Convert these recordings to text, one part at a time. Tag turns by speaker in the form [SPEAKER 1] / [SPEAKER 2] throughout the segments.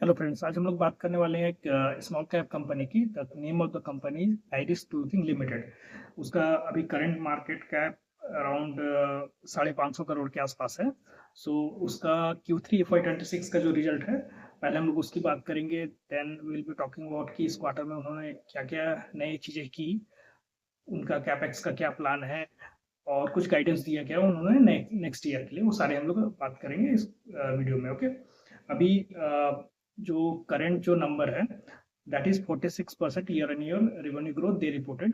[SPEAKER 1] Hello friends, आज हम लोग बात करने वाले हैं एक स्मॉल कैप कंपनी की। The name of the company iris clothing limited. उसका अभी current market cap around 550 crore के आसपास है। सो उसका Q3 FY26 का जो रिजल्ट है, पहले हम लोग उसकी बात करेंगे। Then will be talking about कि इस क्वार्टर में उन्होंने क्या क्या नई चीज़ें की, उनका कैपेक्स का क्या प्लान है, और कुछ गाइडेंस दिया गया उन्होंने नेक्स्ट ईयर के लिए। वो सारे हम लोग बात करेंगे इस वीडियो में। ओके, अभी जो करंट जो नंबर है, that is 46% year on year revenue growth they reported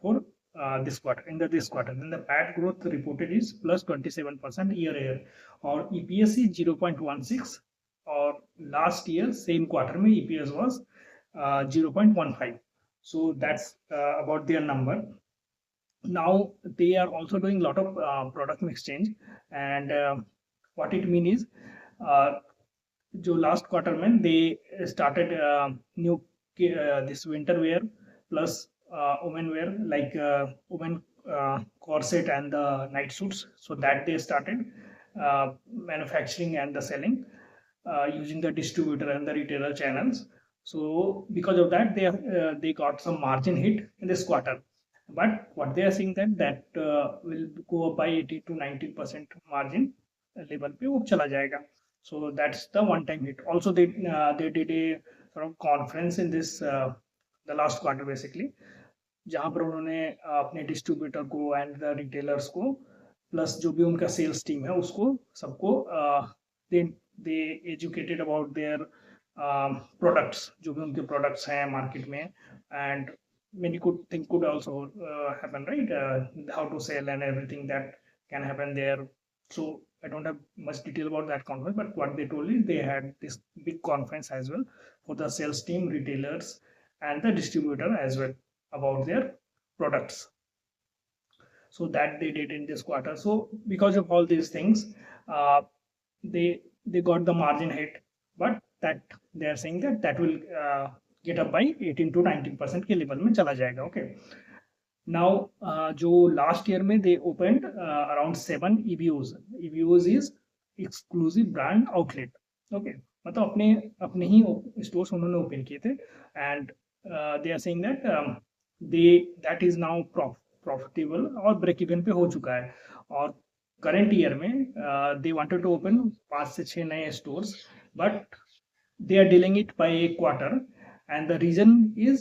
[SPEAKER 1] for this quarter. In this quarter, then the PAT growth reported is plus 27% year year, और EPS is 0.16, और last year same quarter में EPS was 0.15. So that's about their number. Now they are also doing a lot of product mix change, and what it mean is, uh, जो last quarter में they started new this winter wear plus women wear, like women corset and the night suits, so that they started manufacturing and the selling using the distributor and the retailer channels. So because of that, they got some margin hit in this quarter. But what they are saying that will go up by 80 to 90% margin level पे वो चला जाएगा. So that's the one time hit. Also they did a sort of conference in this the last quarter basically, जहाँ पर उन्होंने अपने distributor को and the retailers को प्लस जो भी उनका सेल्स टीम है उसको सबको दे दे एजुकेटेड अबाउट देयर प्रोडक्ट्स, जो भी उनके प्रोडक्ट्स हैं मार्केट में, and many good thing could also happen, right? How to sell and everything that can happen there. So I don't have much detail about that conference, but what they told is they had this big conference as well for the sales team, retailers, and the distributor as well about their products. So that they did in this quarter. So because of all these things, uh, they got the margin hit, but that they are saying that will get up by 18 to 19% के level में चला जाएगा. Okay, now जो last year में they opened around 7 EBOs. EBOs is exclusive brand outlet. Okay, मतलब अपने अपने ही स्टोर्स उन्होंने ओपन किए थे, and they are saying that they that is now profitable और ब्रेक इवन पे हो चुका है. और करंट ईयर में दे वांटेड टू ओपन 5 से 6 नए stores, but they are delaying it by a quarter, and the reason is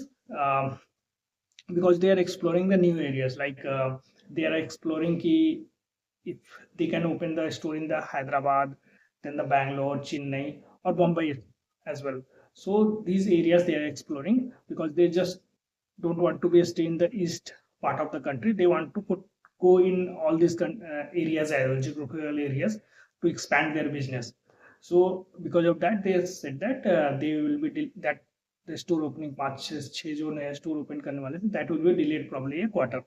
[SPEAKER 1] because they are exploring the new areas, like they are exploring ki if they can open the store in the Hyderabad, then the Bangalore, Chennai, or Bombay as well. So these areas they are exploring because they just don't want to be stay in the east part of the country. They want to go in all these areas as well, geographical areas, to expand their business. So because of that, they said that they will be that the store opening 5-6 जो नया store open करने वाले थे, that will be delayed probably a quarter.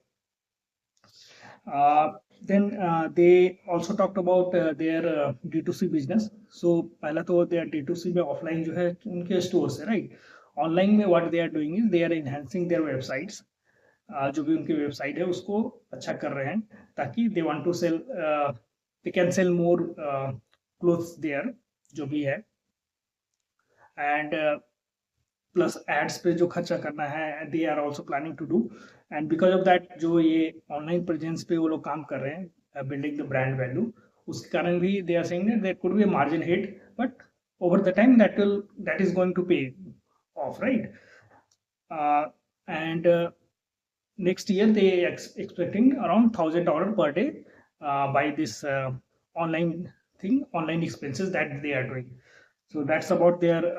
[SPEAKER 1] Then they also talked about their D2C business. So पहला तो their D2C में offline जो है उनके stores है, right? Online में what they are doing is they are enhancing their websites. जो भी उनकी वेबसाइट है उसको अच्छा कर रहे हैं, ताकि they want to sell, they can sell more clothes there, जो भी है, एंड प्लस एड्स पे जो खर्चा करना है they are also planning to do. And because of that जो ये ऑनलाइन प्रेजेंस पे वो लोग काम कर रहे हैं, बिल्डिंग द ब्रांड वैल्यू, उसके कारण भी they are saying that could be margin hit, but over the time that is going to pay off, right? And next year they expecting around $1,000 per day by this online expenses that they are doing. So that's about their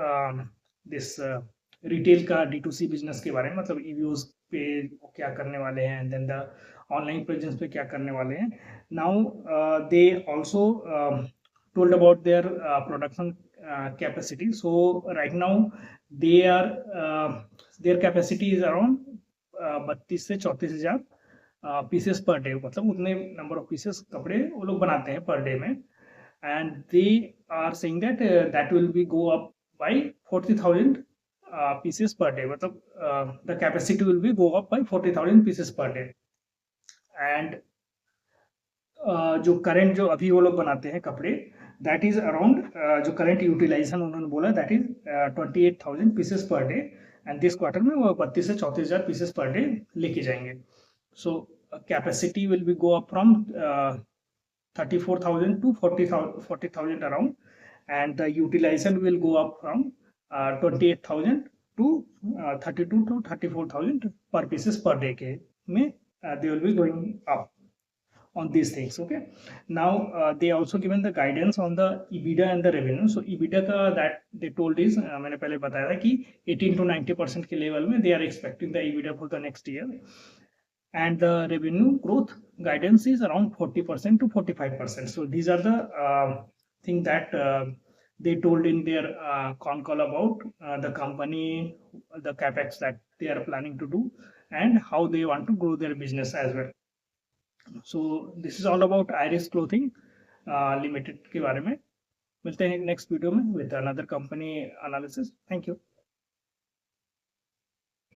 [SPEAKER 1] this retail का D2C business के बारे में, मतलब EBOs पे क्या करने वाले हैं, and then the online presence पे क्या करने वाले हैं. Now they also told about their production capacity. So right now they are their capacity is around 32 से 34 हजार पीसेस पर डे, मतलब उतने नंबर ऑफ पीसेस कपड़े वो लोग बनाते हैं पर डे में. And they are saying that that will be go up by 40,000 pieces per day, मतलब the capacity will be go up by 40,000 pieces per day. And जो करंट जो अभी वो लोग बनाते हैं कपड़े, दैट इज अराउंड जो करंट यूटिलाइजेशन उन्होंने बोला that is 28,000 pieces per day, and this quarter में वो 32 से 34,000 पीसेस पर डे लेके जाएंगे. So capacity will be go up from 34,000 to 40,000 around, and the utilization will go up from 28,000 to 32 to 34,000 per pieces per day के में they will be going up on these things. Okay, now they also given the guidance on the EBITDA and the revenue. So EBITDA का that they told is मैंने पहले बताया था कि 18 to 90% के level में they are expecting the EBITDA for the next year, and the revenue growth guidance is around 40% to 45%. So these are the thing that they told in their con call about the company, the capex that they are planning to do, and how they want to grow their business as well. So this is all about Iris Clothing Limited के बारे में. मिलते हैं next video में with another company analysis. Thank you.